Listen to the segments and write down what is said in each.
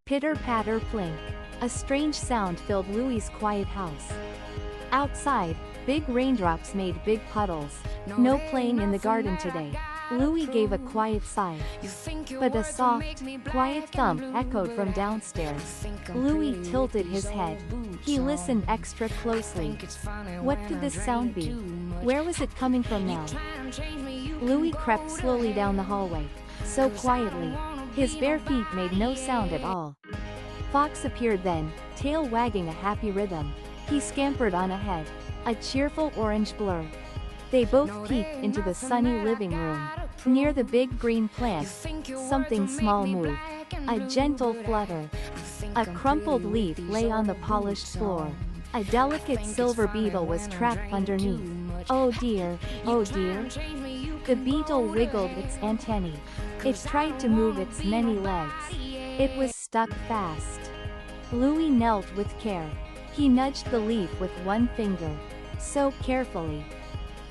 Pitter-patter plink. A strange sound filled Louie's quiet house. Outside, big raindrops made big puddles. No playing in the garden today. Louie gave a quiet sigh. But a soft, quiet thump echoed from downstairs. Louie tilted his head. He listened extra closely. What could this sound be? Where was it coming from now? Louie crept slowly down the hallway. So quietly. His bare feet made no sound at all. Fox appeared then, tail wagging a happy rhythm. He scampered on ahead. A cheerful orange blur. They both peeked into the sunny living room. Near the big green plant, something small moved. A gentle flutter. A crumpled leaf lay on the polished floor. A delicate silver beetle was trapped underneath. Oh dear, oh dear. The beetle wiggled its antennae. It tried to move its many legs. It was stuck fast. Louie knelt with care. He nudged the leaf with one finger. So carefully.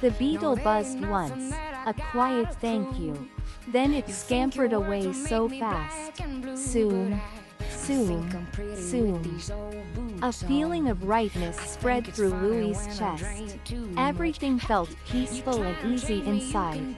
The beetle buzzed once, a quiet thank you. Then it scampered away so fast. Soon, soon, soon. A feeling of rightness spread through Louie's chest. Everything felt peaceful and easy inside.